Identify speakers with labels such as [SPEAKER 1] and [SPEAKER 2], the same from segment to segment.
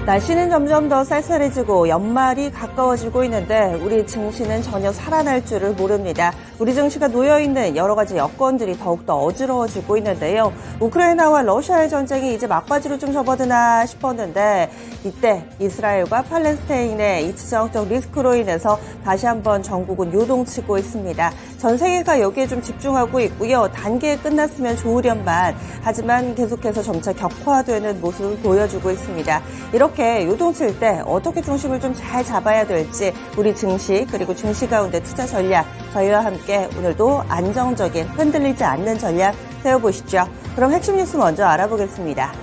[SPEAKER 1] 날씨는 점점 더 쌀쌀해지고 연말이 가까워지고 있는데 우리 증시는 전혀 살아날 줄을 모릅니다. 우리 증시가 놓여있는 여러 가지 여건들이 더욱더 어지러워지고 있는데요. 우크라이나와 러시아의 전쟁이 이제 막바지로 좀 접어드나 싶었는데 이때 이스라엘과 팔레스타인의 이 지정학적 리스크로 인해서 다시 한번 전국은 요동치고 있습니다. 전 세계가 여기에 좀 집중하고 있고요. 단계에 끝났으면 좋으련만 하지만 계속해서 점차 격화되는 모습을 보여주고 있습니다. 이렇게 요동칠 때 어떻게 중심을 좀 잘 잡아야 될지 우리 증시 그리고 증시 가운데 투자 전략 저희와 함께 오늘도 안정적인 흔들리지 않는 전략 세워보시죠. 그럼 핵심 뉴스 먼저 알아보겠습니다.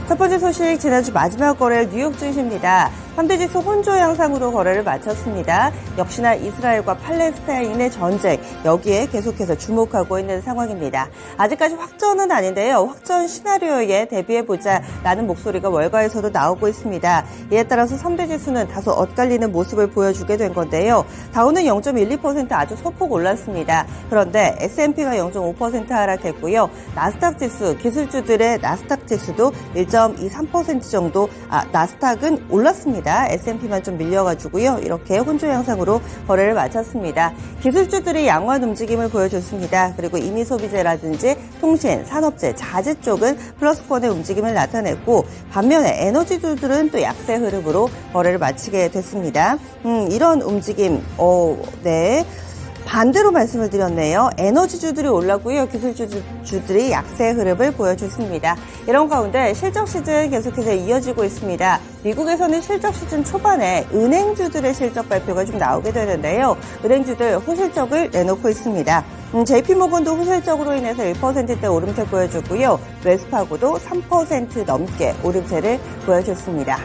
[SPEAKER 1] 첫 번째 소식, 지난주 마지막 거래일 뉴욕 증시입니다. 3대 지수 혼조 양상으로 거래를 마쳤습니다. 역시나 이스라엘과 팔레스타인의 전쟁, 여기에 계속해서 주목하고 있는 상황입니다. 아직까지 확전은 아닌데요. 확전 시나리오에 대비해보자라는 목소리가 월가에서도 나오고 있습니다. 이에 따라서 3대 지수는 다소 엇갈리는 모습을 보여주게 된 건데요. 다우는 0.12% 아주 소폭 올랐습니다. 그런데 S&P가 0.5% 하락했고요. 나스닥 지수, 기술주들의 나스닥 지수도 1.23% 정도, 나스닥은 올랐습니다. S&P만 좀 밀려가지고요. 이렇게 혼조 양상으로 거래를 마쳤습니다. 기술주들이 양호한 움직임을 보여줬습니다. 그리고 임의소비재라든지 통신, 산업재, 자재 쪽은 플러스권의 움직임을 나타냈고 반면에 에너지주들은 또 약세 흐름으로 거래를 마치게 됐습니다. 이런 움직임, 네. 반대로 말씀을 드렸네요. 에너지주들이 올랐고요. 기술주들이 약세 흐름을 보여줬습니다. 이런 가운데 실적 시즌 계속해서 이어지고 있습니다. 미국에서는 실적 시즌 초반에 은행주들의 실적 발표가 좀 나오게 되는데요. 은행주들 호실적을 내놓고 있습니다. JP모건도 호실적으로 인해서 1%대 오름세 보여줬고요. 웰스파고도 3% 넘게 오름세를 보여줬습니다.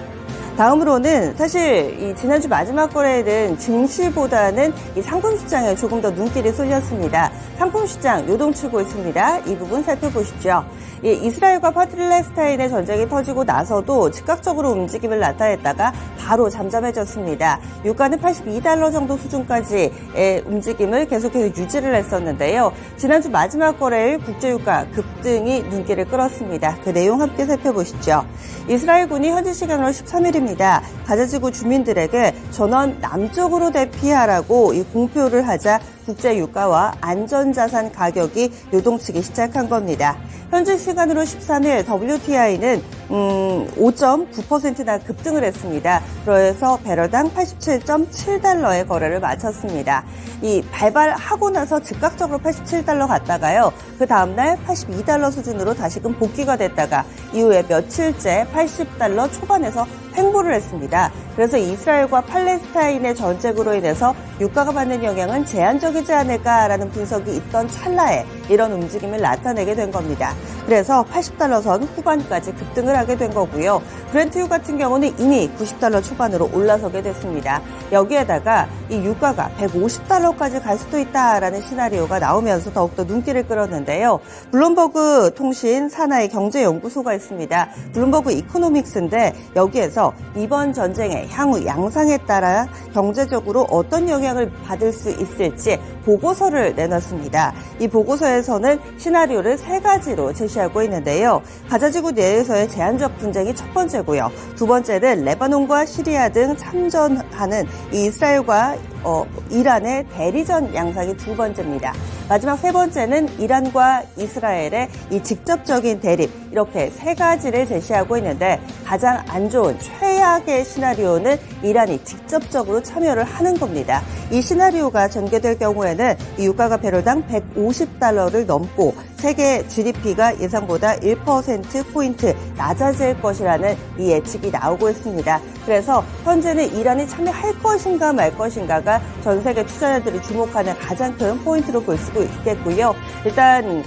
[SPEAKER 1] 다음으로는 사실 이 지난주 마지막 거래일은 증시보다는 이 상품시장에 조금 더 눈길이 쏠렸습니다. 상품시장 요동치고 있습니다. 이 부분 살펴보시죠. 이스라엘과 팔레스타인의 전쟁이 터지고 나서도 즉각적으로 움직임을 나타냈다가 바로 잠잠해졌습니다. 유가는 82달러 정도 수준까지의 움직임을 계속해서 유지를 했었는데요. 지난주 마지막 거래일 국제유가 급등이 눈길을 끌었습니다. 그 내용 함께 살펴보시죠. 이스라엘군이 현지 시간으로 13일입니다. 가자지구 주민들에게 전원 남쪽으로 대피하라고 이 공표를 하자 국제유가와 안전자산 가격이 요동치기 시작한 겁니다. 현지 시간으로 13일 WTI는 5.9%나 급등을 했습니다. 그래서 배럴당 87.7달러의 거래를 마쳤습니다. 이 발발하고 나서 즉각적으로 87달러 갔다가요. 그 다음날 82달러 수준으로 다시금 복귀가 됐다가 이후에 며칠째 80달러 초반에서 횡보를 했습니다. 그래서 이스라엘과 팔레스타인의 전쟁으로 인해서 유가가 받는 영향은 제한적이지 않을까라는 분석이 있던 찰나에 이런 움직임을 나타내게 된 겁니다. 그래서 80달러 선 후반까지 급등을 하게 된 거고요. 브렌트유 같은 경우는 이미 90달러 초반으로 올라서게 됐습니다. 여기에다가 이 유가가 150달러까지 갈 수도 있다라는 시나리오가 나오면서 더욱더 눈길을 끌었는데요. 블룸버그 통신 산하의 경제연구소가 있습니다. 블룸버그 이코노믹스인데 여기에서 이번 전쟁의 향후 양상에 따라 경제적으로 어떤 영향을 받을 수 있을지 보고서를 내놨습니다. 이 보고서에서는 시나리오를 3가지로 제시하고 있는데요. 가자지구 내에서의 제한적 분쟁이 첫 번째고요. 두 번째는 레바논과 시리아 등 참전하는 이스라엘과 이란의 대리전 양상이 두 번째입니다. 마지막 세 번째는 이란과 이스라엘의 이 직접적인 대립, 이렇게 3가지를 제시하고 있는데 가장 안 좋은 최악의 시나리오는 이란이 직접적으로 참여를 하는 겁니다. 이 시나리오가 전개될 경우에는 이 유가가 배럴당 150달러를 넘고 세계 GDP가 예상보다 1%포인트 낮아질 것이라는 이 예측이 나오고 있습니다. 그래서 현재는 이란이 참여할 것인가 말 것인가가 전 세계 투자자들이 주목하는 가장 큰 포인트로 볼 수 있겠고요. 일단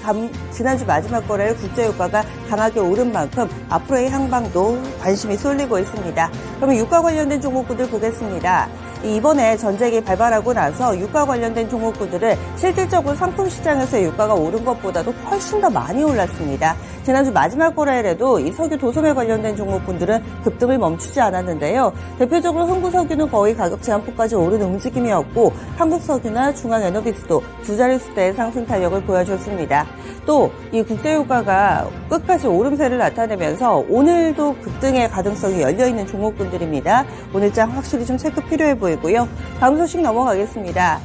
[SPEAKER 1] 지난주 마지막 거래일 국제유가가 강하게 오른 만큼 앞으로의 향방도 관심이 쏠리고 있습니다. 그러면 유가 관련된 종목군들 보겠습니다. 이번에 전쟁이 발발하고 나서 유가 관련된 종목군들은 실질적으로 상품 시장에서 유가가 오른 것보다도 훨씬 더 많이 올랐습니다. 지난주 마지막 거래일에도 이 석유 도소매 관련된 종목군들은 급등을 멈추지 않았는데요. 대표적으로 흥구석유는 거의 가격 제한폭까지 오른 움직임이었고 한국석유나 중앙에너비스도 두 자릿수대의 상승 탄력을 보여줬습니다. 또 이 국제유가가 끝까지 오름세를 나타내면서 오늘도 급등의 가능성이 열려있는 종목군들입니다. 오늘장 확실히 좀 체크 필요해 보이고요. 다음 소식 넘어가겠습니다.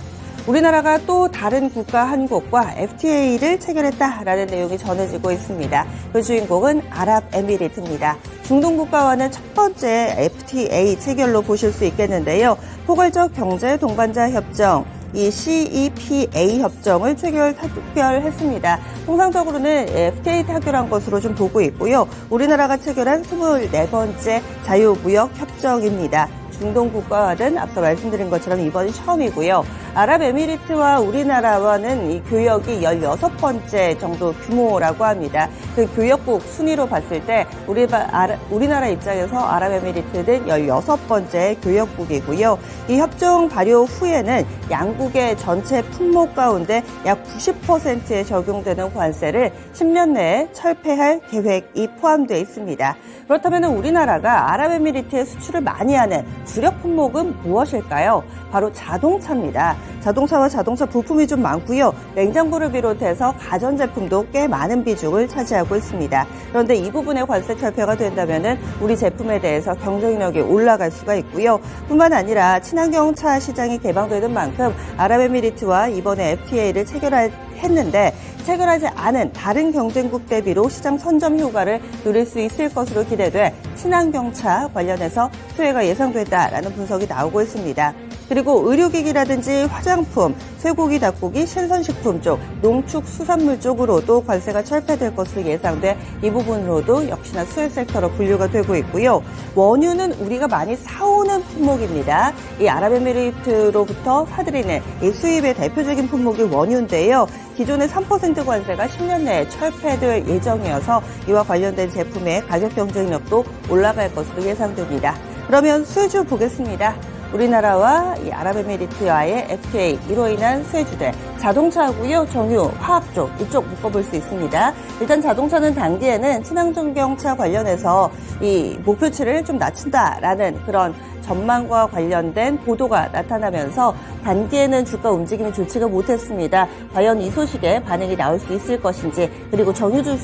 [SPEAKER 1] 우리나라가 또 다른 국가 한국과 FTA를 체결했다라는 내용이 전해지고 있습니다. 그 주인공은 아랍에미리트입니다. 중동 국가와는 첫 번째 FTA 체결로 보실 수 있겠는데요. 포괄적 경제 동반자 협정, 이 CEPA 협정을 체결했습니다. 통상적으로는 FTA 타결한 것으로 좀 보고 있고요. 우리나라가 체결한 24번째 자유무역 협정입니다. 중동 국가와는 앞서 말씀드린 것처럼 이번이 처음이고요. 아랍에미리트와 우리나라와는 이 교역이 16번째 정도 규모라고 합니다. 그 교역국 순위로 봤을 때 우리나라 입장에서 아랍에미리트는 16번째 교역국이고요. 이 협정 발효 후에는 양국의 전체 품목 가운데 약 90%에 적용되는 관세를 10년 내에 철폐할 계획이 포함되어 있습니다. 그렇다면 우리나라가 아랍에미리트에 수출을 많이 하는 주력 품목은 무엇일까요? 바로 자동차입니다. 자동차와 자동차 부품이 좀 많고요. 냉장고를 비롯해서 가전제품도 꽤 많은 비중을 차지하고 있습니다. 그런데 이 부분의 관세 철폐가 된다면 우리 제품에 대해서 경쟁력이 올라갈 수가 있고요. 뿐만 아니라 친환경 차 시장이 개방되는 만큼 아랍에미리트와 이번에 FTA를 체결했는데 체결하지 않은 다른 경쟁국 대비로 시장 선점 효과를 누릴 수 있을 것으로 기대돼 친환경차 관련해서 수혜가 예상된다라는 분석이 나오고 있습니다. 그리고 의료기기라든지 화장품, 쇠고기, 닭고기, 신선식품 쪽, 농축수산물 쪽으로도 관세가 철폐될 것으로 예상돼 이 부분으로도 역시나 수혜 섹터로 분류가 되고 있고요. 원유는 우리가 많이 사오는 품목입니다. 이 아랍에미리트로부터 사들이는 이 수입의 대표적인 품목이 원유인데요. 기존의 3% 관세가 10년 내에 철폐될 예정이어서 이와 관련된 제품의 가격 경쟁력도 올라갈 것으로 예상됩니다. 그러면 수혜주 보겠습니다. 우리나라와 이 아랍에미리트와의 FTA, 이로 인한 수혜주들, 자동차하고요, 정유, 화학 쪽, 이쪽 묶어볼 수 있습니다. 일단 자동차는 단기에는 친환경차 관련해서 이 목표치를 좀 낮춘다라는 그런 전망과 관련된 보도가 나타나면서 단기에는 주가 움직임이 좋지가 못했습니다. 과연 이 소식에 반응이 나올 수 있을 것인지, 그리고 정유주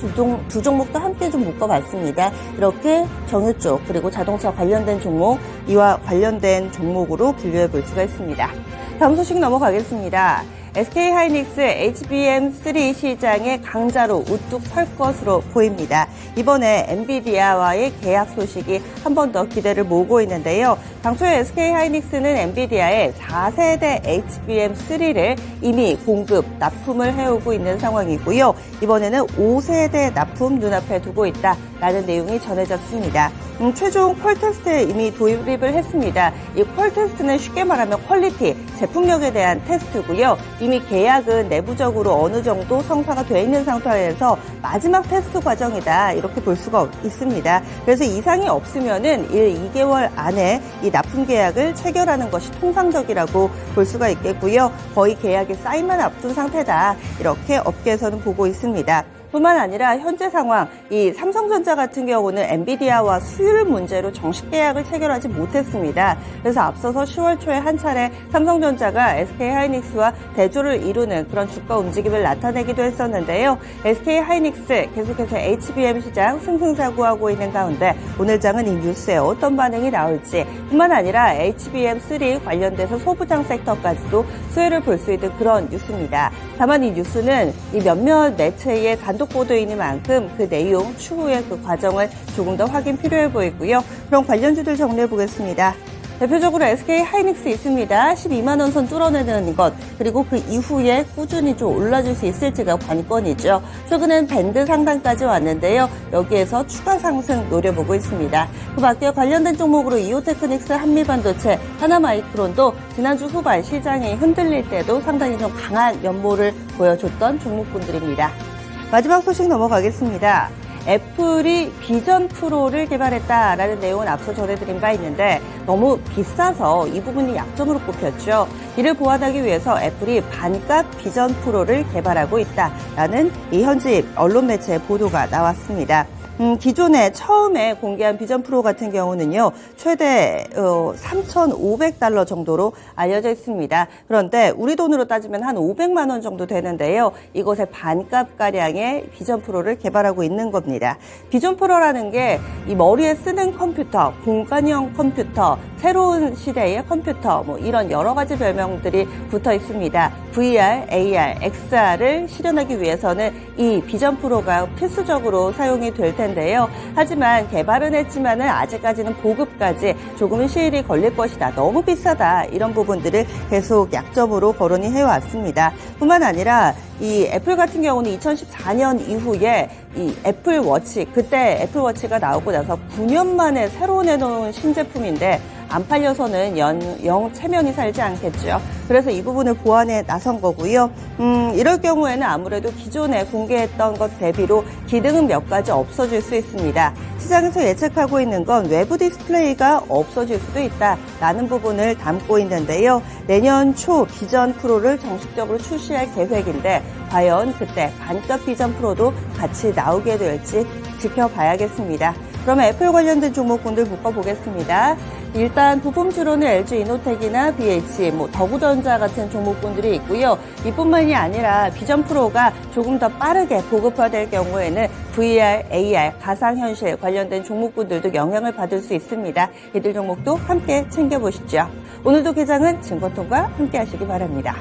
[SPEAKER 1] 두 종목도 함께 좀 묶어봤습니다. 이렇게 정유 쪽 그리고 자동차 관련된 종목, 이와 관련된 종목으로 분류해 볼 수가 있습니다. 다음 소식 넘어가겠습니다. SK하이닉스 HBM3 시장의 강자로 우뚝 설 것으로 보입니다. 이번에 엔비디아와의 계약 소식이 한 번 더 기대를 모으고 있는데요. 당초에 SK하이닉스는 엔비디아의 4세대 HBM3를 이미 공급, 납품을 해오고 있는 상황이고요. 이번에는 5세대 납품 눈앞에 두고 있다라는 내용이 전해졌습니다. 최종 퀄 테스트에 이미 돌입을 했습니다. 이 퀄 테스트는 쉽게 말하면 퀄리티, 제품력에 대한 테스트고요. 이미 계약은 내부적으로 어느 정도 성사가 되어 있는 상태에서 마지막 테스트 과정이다, 이렇게 볼 수가 있습니다. 그래서 이상이 없으면은 2개월 안에 이 납품 계약을 체결하는 것이 통상적이라고 볼 수가 있겠고요. 거의 계약의 사인만 앞둔 상태다, 이렇게 업계에서는 보고 있습니다. 뿐만 아니라 현재 상황, 이 삼성전자 같은 경우는 엔비디아와 수율 문제로 정식 계약을 체결하지 못했습니다. 그래서 앞서서 10월 초에 한 차례 삼성전자가 SK하이닉스와 대조를 이루는 그런 주가 움직임을 나타내기도 했었는데요. SK하이닉스 계속해서 HBM 시장 승승장구하고 있는 가운데 오늘 장은 이 뉴스에 어떤 반응이 나올지, 뿐만 아니라 HBM3 관련돼서 소부장 섹터까지도 수혜를 볼 수 있는 그런 뉴스입니다. 다만 이 뉴스는 이 몇몇 매체의 단독 보도이니만큼 그 내용, 추후의 그 과정을 조금 더 확인 필요해 보이고요. 그럼 관련주들 정리해 보겠습니다. 대표적으로 SK하이닉스 있습니다. 12만 원 선 뚫어내는 것, 그리고 그 이후에 꾸준히 좀 올라줄 수 있을지가 관건이죠. 최근엔 밴드 상단까지 왔는데요. 여기에서 추가 상승 노려보고 있습니다. 그 밖에 관련된 종목으로 이오테크닉스, 한미반도체, 하나마이크론도 지난주 후반 시장이 흔들릴 때도 상당히 좀 강한 면모를 보여줬던 종목군들입니다. 마지막 소식 넘어가겠습니다. 애플이 비전 프로를 개발했다라는 내용은 앞서 전해드린 바 있는데 너무 비싸서 이 부분이 약점으로 꼽혔죠. 이를 보완하기 위해서 애플이 반값 비전 프로를 개발하고 있다라는 이 현지 언론 매체의 보도가 나왔습니다. 기존에 처음에 공개한 비전 프로 같은 경우는요, 최대 3,500달러 정도로 알려져 있습니다. 그런데 우리 돈으로 따지면 한 500만 원 정도 되는데요. 이것의 반값가량의 비전 프로를 개발하고 있는 겁니다. 비전 프로라는 게 이 머리에 쓰는 컴퓨터, 공간형 컴퓨터, 새로운 시대의 컴퓨터, 뭐 이런 여러 가지 별명들이 붙어 있습니다. VR, AR, XR을 실현하기 위해서는 이 비전 프로가 필수적으로 사용이 될 텐데요. 하지만 개발은 했지만은 아직까지는 보급까지 조금은 시일이 걸릴 것이다. 너무 비싸다. 이런 부분들을 계속 약점으로 거론이 해왔습니다. 뿐만 아니라 이 애플 같은 경우는 2014년 이후에 이 애플 워치, 그때 애플 워치가 나오고 나서 9년 만에 새로 내놓은 신제품인데 안 팔려서는 영 체면이 살지 않겠죠. 그래서 이 부분을 보완해 나선 거고요. 이럴 경우에는 아무래도 기존에 공개했던 것 대비로 기능은 몇 가지 없어질 수 있습니다. 시장에서 예측하고 있는 건 외부 디스플레이가 없어질 수도 있다라는 부분을 담고 있는데요. 내년 초 비전 프로를 정식적으로 출시할 계획인데 과연 그때 반값 비전 프로도 같이 나오게 될지 지켜봐야겠습니다. 그럼 애플 관련된 종목군들 묶어보겠습니다. 일단 부품주로는 LG 이노텍이나 BH, 더구전자 같은 종목군들이 있고요. 이뿐만이 아니라 비전 프로가 조금 더 빠르게 보급화될 경우에는 VR, AR, 가상현실 관련된 종목군들도 영향을 받을 수 있습니다. 이들 종목도 함께 챙겨보시죠. 오늘도 개장은 증권통과 함께 하시기 바랍니다.